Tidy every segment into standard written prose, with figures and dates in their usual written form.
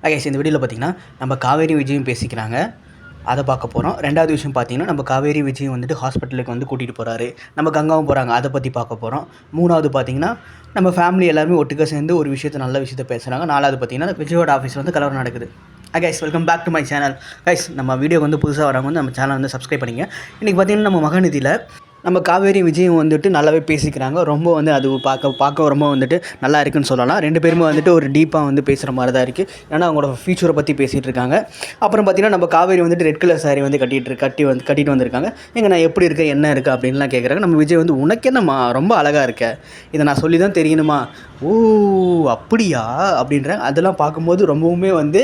Guys இந்த வீடியோவில் பார்த்தீங்கன்னா நம்ம காவேரி விஜயும் பேசிக்கிறாங்க. அதை பார்க்க போகிறோம். ரெண்டாவது விஷயம் பார்த்தீங்கன்னா நம்ம காவேரி விஜயும் வந்துட்டு ஹாஸ்பிட்டலுக்கு வந்து கூட்டிகிட்டு போகிறாரு. நம்ம கங்காவும் போகிறாங்க, அதை பற்றி பார்க்க போகிறோம். மூணாவது பார்த்தீங்கன்னா நம்ம ஃபேமிலி எல்லாருமே ஒட்டுக்க சேர்ந்து ஒரு நல்ல விஷயத்தை பேசுகிறாங்க. நாலாவது பார்த்தீங்கன்னா விஜயோட ஆஃபீஸில் வந்து கலவரம் நடக்குது. Guys welcome back to my channel. Guys நம்ம வீடியோ வந்து புதுசாக வரவங்க வந்து நம்ம சேனல் வந்து சப்ஸ்கிரைப் பண்ணிங்க. இன்றைக்கி பார்த்தீங்கன்னா நம்ம மகநிதியில் நம்ம காவேரி விஜயும் வந்துட்டு நல்லாவே பேசிக்கிறாங்க. ரொம்ப வந்து அது பார்க்க ரொம்ப வந்துட்டு நல்லா இருக்குன்னு சொல்லலாம். ரெண்டு பேருமே வந்துட்டு ஒரு டீப்பாக வந்து பேசுகிற மாதிரி தான் இருக்குது. ஏன்னா அவங்களோட ஃபியூச்சரை பற்றி பேசிகிட்டு இருக்காங்க. அப்புறம் பார்த்திங்கன்னா நம்ம காவேரி வந்துட்டு ரெட் கலர் சாரி வந்து கட்டிட்டு வந்திருக்காங்க. எங்கே நான் எப்படி இருக்கேன் என்ன இருக்குது அப்படின்லாம் கேட்குறாங்க. நம்ம விஜய் வந்து உனக்கு என்னம்மா ரொம்ப அழகாக இருக்க, இதை நான் சொல்லி தான் தெரியணுமா, ஓ அப்படியா அப்படின்றாங்க. அதெல்லாம் பார்க்கும்போது ரொம்பவுமே வந்து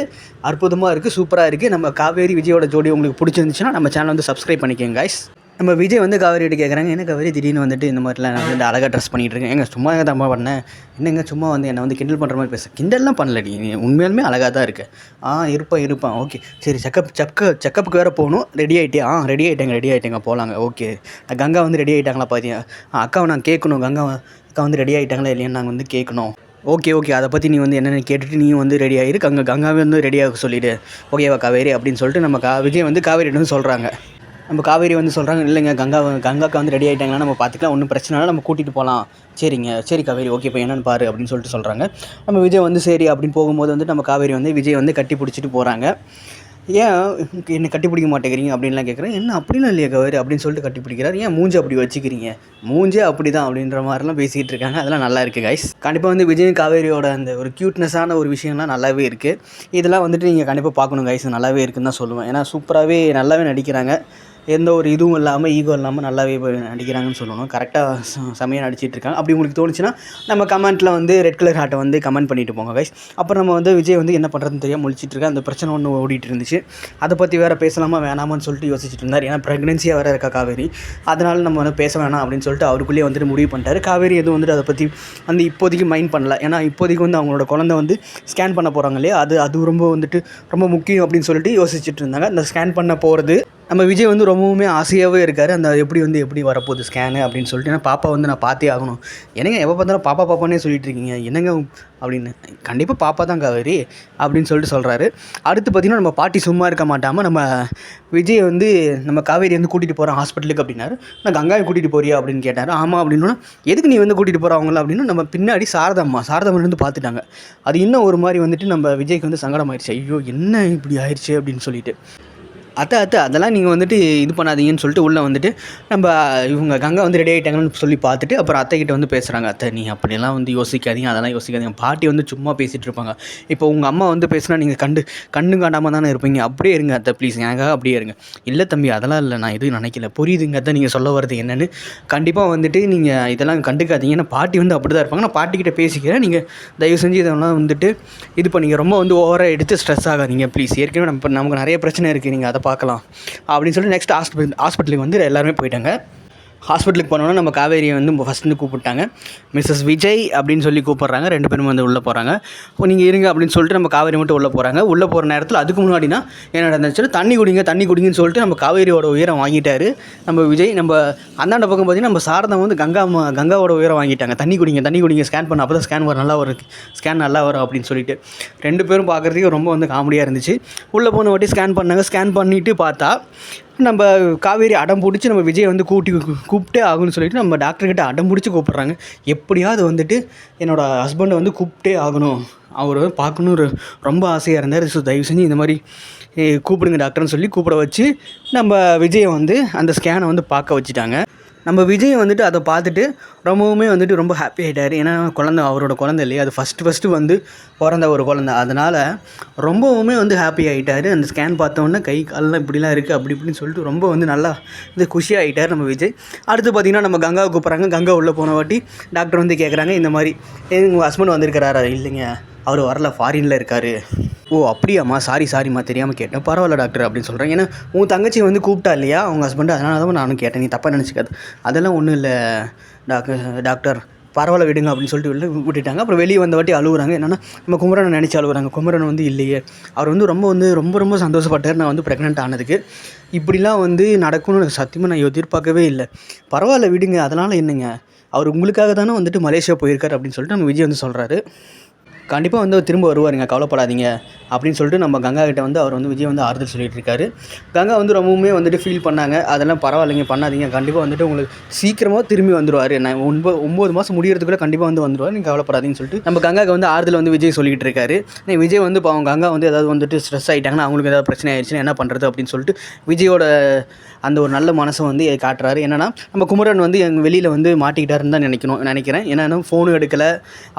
அற்புதமாக இருக்குது, சூப்பராக இருக்குது. நம்ம காவேரி விஜயோட ஜோடி உங்களுக்கு பிடிச்சிருந்துச்சுன்னா நம்ம சேனல் வந்து சப்ஸ்கிரைப் பண்ணிக்கோங்க கைஸ். நம்ம விஜய் வந்து காவேரிகிட்ட கேட்குறாங்க, என்ன காவேரி திடீர்னு வந்துட்டு இந்த மாதிரிலாம் நான் வந்து அழகாக ட்ரெஸ் பண்ணிகிட்டு இருக்கேன், எங்கள் சும்மா எங்கே தம்மா பண்ணேன், என்னங்க சும்மா வந்து என்னை வந்து கிண்டல் பண்ணுற மாதிரி பேச, கிண்டல்லாம் பண்ணல, நீ உண்மையாலுமே அழகாக தான் இருக்க. இருப்பான் ஓகே சரி. செக்கப்புக்கு வேறு போகணும், ரெடி ஆகிட்டேங்க போகலாங்க. ஓகே கங்கா வந்து ரெடி ஆகிட்டாங்களா பார்த்தீங்க, அக்காவை நான் கேட்கணும், அக்கா வந்து ரெடி ஆகிட்டாங்களா இல்லையான்னு நாங்கள் வந்து கேட்கணும். ஓகே அதை பற்றி நீ வந்து என்னென்னு கேட்டுட்டு நீ வந்து ரெடி ஆகிரு, கங்காவே வந்து ரெடியாக சொல்லிவிடு, ஓகேவா காவேரி அப்படின்னு சொல்லிட்டு நம்ம விஜய் வந்து காவேரிட்டு வந்து சொல்கிறாங்க. நம்ம காவேரி வந்து சொல்கிறாங்க, இல்லைங்க கங்காவுக்கு வந்து ரெடி ஆகிட்டாங்கன்னா நம்ம பார்த்துக்கலாம், ஒன்றும் பிரச்சனை இல்லை, நம்ம கூட்டிகிட்டு போகலாம். சரி காவேரி ஓகே இப்போ என்னென்னு பாரு அப்படின்னு சொல்லிட்டு சொல்கிறாங்க. நம்ம விஜய் வந்து சரி அப்படின்னு போகும்போது வந்து நம்ம காவேரி வந்து விஜய் வந்து கட்டி பிடிச்சிட்டு போகிறாங்க. ஏன் என்னை கட்டி பிடிக்க மாட்டேங்கிறீங்க அப்படின்லாம் கேட்குறேன். என்ன அப்படிலாம் இல்லையா காவேரி அப்படின்னு சொல்லிட்டு கட்டி பிடிக்கிறார். ஏன் மூஞ்சி அப்படி வச்சுக்கிறீங்க, மூஞ்சே அப்படி தான் அப்படின்ற மாதிரிலாம் பேசிகிட்டு இருக்காங்க. அதெல்லாம் நல்லா இருக்குது கைஸ். கண்டிப்பாக வந்து விஜய் காவேரியோட அந்த ஒரு க்யூட்னஸான ஒரு விஷயம்லாம் நல்லாவே இருக்குது. இதெல்லாம் வந்துட்டு நீங்கள் கண்டிப்பாக பார்க்கணும் கைஸ், நல்லாவே இருக்குன்னு தான் சொல்லுவேன். ஏன்னா சூப்பராகவே நல்லாவே நடிக்கிறாங்க. எந்த ஒரு இதுவும் இல்லாமல் ஈகோ இல்லாமல் நல்லாவே நடிக்கிறாங்கன்னு சொல்லணும். கரெக்டாக செமையாக நடிச்சிட்டு இருக்காங்க. அப்படி உங்களுக்கு தோணுச்சுன்னா நம்ம கமெண்ட்டில் வந்து ரெட் கலர் ஹார்ட்டை வந்து கமெண்ட் பண்ணிட்டு போங்க கைஸ். அப்புறம் நம்ம வந்து விஜய் வந்து என்ன பண்ணுறதுன்னு தெரியாமல் முழிச்சிட்டு இருக்கா. அந்த பிரச்சனை ஒன்று ஓடிட்டு இருந்துச்சு, அதை பற்றி வேறு பேசலாமா வேணாமான்னு சொல்லிட்டு யோசிச்சுட்டு இருந்தார். ஏன்னா ப்ரெக்னென்சியாக வேறு இருக்கா காவேரி, அதனால் நம்ம வந்து பேச வேணாம் அப்படின்னு சொல்லிட்டு அவருக்குள்ளேயே வந்துட்டு முடிவு பண்ணிட்டாரு. காவேரி எதுவும் வந்துட்டு அதை பற்றி வந்து இப்போதைக்கு மைண்ட் பண்ணல. ஏன்னா இப்போதைக்கு வந்து அவங்களோட குழந்தை வந்து ஸ்கேன் பண்ண போகிறாங்க இல்லையா, அது ரொம்ப முக்கியம் அப்படின்னு சொல்லிட்டு யோசிச்சுட்டு இருந்தாங்க. அந்த ஸ்கேன் பண்ண போகிறது நம்ம விஜய் வந்து ரொம்பவுமே ஆசையாகவே இருக்கார். அந்த எப்படி வரப்போகுது ஸ்கேனு அப்படின்னு சொல்லிட்டு, ஏன்னா பாப்பா வந்து நான் பார்த்தே ஆகணும். என்னங்க எப்போ பார்த்தாலும் பாப்பானே சொல்லிட்டு இருக்கீங்க என்னங்க அப்படின்னு. கண்டிப்பாக பாப்பா தான் காவேரி அப்படின்னு சொல்லிட்டு சொல்கிறாரு. அடுத்து பார்த்திங்கன்னா நம்ம பாட்டி சும்மா இருக்க மாட்டாமல் நம்ம விஜய் வந்து நம்ம காவேரி வந்து கூட்டிகிட்டு போகிறேன் ஹாஸ்பிட்டலுக்கு அப்படின்னாரு. நான் கங்காவை கூட்டிகிட்டு போறியா அப்படின்னு கேட்டார். ஆமாம் அப்படின்னா, எதுக்கு நீ வந்து கூட்டிகிட்டு போகிற அவங்கள அப்படின்னு நம்ம பின்னாடி சாரதம்மா வந்து பார்த்துட்டாங்க. அது இன்னும் ஒரு மாதிரி வந்துட்டு நம்ம விஜய்க்கு வந்து சங்கடம் ஆயிடுச்சு. ஐயோ என்ன இப்படி ஆயிடுச்சு அப்படின்னு சொல்லிட்டு, அத்தை அதெல்லாம் நீங்கள் வந்துட்டு இது பண்ணாதீங்கன்னு சொல்லிட்டு உள்ளே வந்துட்டு நம்ம இவங்க கங்கா வந்து ரெடி ஆகிட்டாங்கன்னு சொல்லி பார்த்துட்டு அப்புறம் அத்தைக்கிட்ட வந்து பேசுகிறாங்க. அத்தை நீ அப்படியெல்லாம் வந்து யோசிக்காதீங்க, அதெல்லாம் யோசிக்காதீங்க. பாட்டி வந்து சும்மா பேசிகிட்டு இருப்பாங்க. இப்போ உங்கள் அம்மா வந்து பேசுனா நீங்கள் கண்ணு காண்டாமல் தானே இருப்பீங்க, அப்படியே இருங்க அத்தை ப்ளீஸ், எனக்காக அப்படியே இருங்க. இல்லை தம்பி அதெல்லாம் இல்லை, நான் எதுவும் நினைக்கல, புரியுதுங்க அத்தை நீங்கள் சொல்ல வருது என்னென்னு. கண்டிப்பாக வந்துட்டு நீங்கள் இதெல்லாம் கண்டுக்காதீங்க, ஏன்னா பாட்டி வந்து அப்படி தான் இருப்பாங்க. நான் பாட்டிக்கிட்ட பேசிக்கிறேன், நீங்கள் தயவு செஞ்சு இதெல்லாம் வந்துட்டு இது பண்ணிங்க, ரொம்ப வந்து ஓவராக எடுத்து ஸ்ட்ரெஸ் ஆகாதீங்க ப்ளீஸ். ஏற்கனவே நமக்கு நிறைய பிரச்சனை இருக்குது, நீங்கள் அதை பார்க்கலாம் அப்படின்னு சொல்லி நெக்ஸ்ட் ஹாஸ்பிட்டலுக்கு வந்து எல்லாருமே போயிட்டாங்க. ஹாஸ்பிட்டலுக்கு போனோன்னா நம்ம காவேரியை வந்து ஃபஸ்ட்டு கூப்பிட்டாங்க. மிஸ்ஸஸ் விஜய் அப்படின்னு சொல்லி கூப்பிட்றாங்க. ரெண்டு பேரும் வந்து உள்ளே போகிறாங்க. இப்போ நீங்கள் இருங்க அப்படின்னு சொல்லிட்டு நம்ம காவேரி மட்டும் உள்ளே போகிறாங்க. உள்ளே போகிற நேரத்தில் அதுக்கு முன்னாடினா என்ன நடந்துச்சுன்னா, தண்ணி குடிங்கன்னு சொல்லிட்டு நம்ம காவேரியோட உயரம் வாங்கிட்டார் நம்ம விஜய். நம்ம அந்தாண்ட பக்கம் பார்த்திங்கன்னா நம்ம சாரதம் வந்து கங்காவோட உயரம் வாங்கிட்டாங்க. தண்ணி குடிங்க ஸ்கேன் பண்ண, அப்போ தான் ஸ்கேன் நல்லா வரும் அப்படின்னு சொல்லிட்டு. ரெண்டு பேரும் பார்க்குறதுக்கு ரொம்ப வந்து காமெடியாக இருந்துச்சு. உள்ளே போன வாட்டி ஸ்கேன் பண்ணாங்க. ஸ்கேன் பண்ணிவிட்டு பார்த்தா நம்ம காவேரி அடம் பிடிச்சி நம்ம விஜய் வந்து கூப்பிட்டே ஆகும்னு சொல்லிட்டு நம்ம டாக்டர்கிட்ட அடம் பிடிச்சி கூப்பிட்றாங்க. எப்படியாவது வந்துட்டு என்னோடய ஹஸ்பண்டை வந்து கூப்பிட்டே ஆகணும், அவர் வந்து பார்க்கணும் ரொம்ப ஆசையாக இருந்தார். ஸோ தயவு செஞ்சு இந்த மாதிரி கூப்பிடுங்க டாக்டர்னு சொல்லி கூப்பிட வச்சு நம்ம விஜயை வந்து அந்த ஸ்கேனை வந்து பார்க்க வச்சுட்டாங்க. நம்ம விஜய் வந்துட்டு அதை பார்த்துட்டு ரொம்பவுமே வந்துட்டு ரொம்ப ஹாப்பி ஆகிட்டார். ஏன்னா அவரோட குழந்தை இல்லையா, அது ஃபஸ்ட்டு வந்து பிறந்த ஒரு குழந்தை, அதனால் ரொம்பவுமே வந்து ஹாப்பி ஆகிட்டார். அந்த ஸ்கேன் பார்த்தோன்னே கை காலெலாம் இப்படிலாம் இருக்குது அப்படி இப்படின்னு சொல்லிட்டு ரொம்ப வந்து நல்லா இது குஷியாகிட்டார் நம்ம விஜய். அடுத்து பார்த்திங்கன்னா நம்ம கங்காவை கூப்பிட்றாங்க. கங்கா உள்ளே போன வாட்டி டாக்டர் வந்து கேட்குறாங்க, இந்த மாதிரி உங்கள் ஹஸ்பண்ட் வந்திருக்கிறாரா, இல்லைங்க அவர் வரல, ஃபாரினில் இருக்கார். ஓ அப்படியாம்மா, சாரிம்மா தெரியாமல் கேட்டேன். பரவாயில்ல டாக்டர் அப்படின்னு சொல்கிறேன். ஏன்னா உன் தங்கச்சி வந்து கூப்பிட்டா இல்லையா அவங்க ஹஸ்பண்டு, அதனால தான் நானும் கேட்டேன், நீ தப்பாக நினச்சிக்காது. அதெல்லாம் ஒன்றும் இல்லை டாக்டர் பரவாயில்ல விடுங்க அப்படின்னு சொல்லிட்டு விட்டுட்டாங்க. அப்புறம் வெளியே வந்த வாட்டி அழுகுறாங்க. என்னென்னா நம்ம குமரனை நினச்சி அழுகுறாங்க. குமரன் வந்து இல்லையே, அவர் வந்து ரொம்ப சந்தோஷப்பட்டார் நான் வந்து ப்ரெக்னென்ட் ஆனதுக்கு. இப்படிலாம் வந்து நடக்கணும்னு சத்தியமாக நான் எதிர்பார்க்கவே இல்லை. பரவாயில்ல விடுங்க, அதனால் என்னங்க, அவர் உங்களுக்காக தானே வந்துட்டு மலேசியா போயிருக்கார் அப்படின்னு சொல்லிட்டு நம்ம விஜய் வந்து சொல்கிறாரு. கண்டிப்பாக வந்து அவர் திரும்ப வருவாருங்க, கவலைப்படாதீங்க அப்படின்னு சொல்லிட்டு நம்ம கங்கா கிட்ட வந்து அவர் வந்து விஜய் வந்து ஆறுதல் சொல்லிட்டு இருக்காரு. கங்கா வந்து ரொம்பவுமே வந்துட்டு ஃபீல் பண்ணாங்க. அதெல்லாம் பரவாயில்லைங்க, பண்ணாதீங்க, கண்டிப்பாக வந்துட்டு உங்களுக்கு சீக்கிரமாக திரும்பி வந்துருவார். நான் 9 மாதம் முடியறதுக்குள்ள கண்டிப்பாக வந்து வந்துருவார், நீங்கள் கவலைப்படாதீங்கன்னு சொல்லிட்டு நம்ம கங்காவுக்கு வந்து ஆறுதல் வந்து விஜய் சொல்லிக்கிட்டு இருக்காரு. விஜய் வந்து பாவம் கங்கா வந்து ஏதாவது வந்துட்டு ஸ்ட்ரெஸ் ஆகிட்டாங்கன்னா, அவங்களுக்கு ஏதாவது பிரச்சனை ஆயிடுச்சுன்னா என்ன பண்ணுறது அப்படின்னு சொல்லிட்டு விஜயோட அந்த ஒரு நல்ல மனசை வந்து காட்டுறாரு. என்னன்னா நம்ம குமரன் வந்து எங்கள் வெளியில் வந்து மாட்டிக்கிட்டாருன்னு தான் நினைக்கிறேன். ஏன்னா ஃபோனும் எடுக்கலை,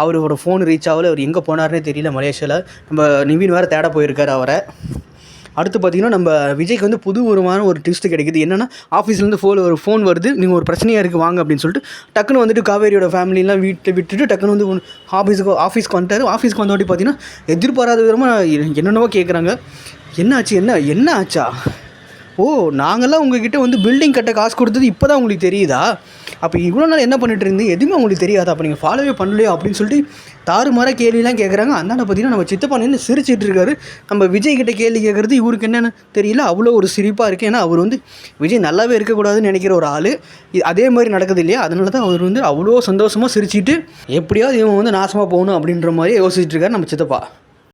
அவரோட ஃபோன் ரீச் ஆகலை, அவர் எங்கே போனார்னே தெரியல மலேசியாவில். நம்ம நிவின் வேறு தேட போயிருக்காரு அவரை. அடுத்து பார்த்திங்கன்னா நம்ம விஜய்க்கு வந்து புது ஒரு ட்விஸ்ட்டு கிடைக்குது. என்னென்னா ஆஃபீஸ்லேருந்து ஒரு ஃபோன் வருது, நீங்கள் ஒரு பிரச்சனையாக இருக்குது வாங்க அப்படின்னு சொல்லிட்டு டக்குன்னு வந்துட்டு காவேரியோட ஃபேமிலிலாம் வீட்டை விட்டுட்டு டக்குன்னு வந்து ஆஃபீஸ்க்கு வந்துட்டார். ஆஃபீஸ்க்கு வந்தோட்டி பார்த்திங்கன்னா எதிர்பாராத விதமாக என்னென்னவோ கேட்குறாங்க. என்ன ஆச்சா? ஓ, நாங்கள்லாம் உங்ககிட்ட வந்து பில்டிங் கட்ட காசு கொடுத்தது இப்போ தான் உங்களுக்கு தெரியுதா? அப்போ இவ்வளோ நாள் என்ன பண்ணிட்டு இருந்தீங்க, எதுவுமே உங்களுக்கு தெரியாதா? அப்போ நீங்கள் ஃபாலோவே பண்ணலையோ அப்படின்னு சொல்லிட்டு தாறுமாற கேள்விலாம் கேட்குறாங்க. அந்தாண்ட பார்த்தீங்கன்னா நம்ம சித்தப்பா நின்று சிரிச்சிட்டு இருக்காரு. நம்ம விஜய் கிட்ட கேள்வி கேட்குறது இவருக்கு என்னென்னு தெரியல, அவ்வளோ ஒரு சிரிப்பாக இருக்குது. ஏன்னா அவர் வந்து விஜய் நல்லாவே இருக்கக்கூடாதுன்னு நினைக்கிற ஒரு ஆள். அதே மாதிரி நடக்குது இல்லையா, அதனால தான் அவர் வந்து அவ்வளோ சந்தோஷமாக சிரிச்சிட்டு எப்படியாவது இவன் வந்து நாசமாக போகணும் அப்படின்ற மாதிரி யோசிச்சுட்டு இருக்காரு நம்ம சித்தப்பா.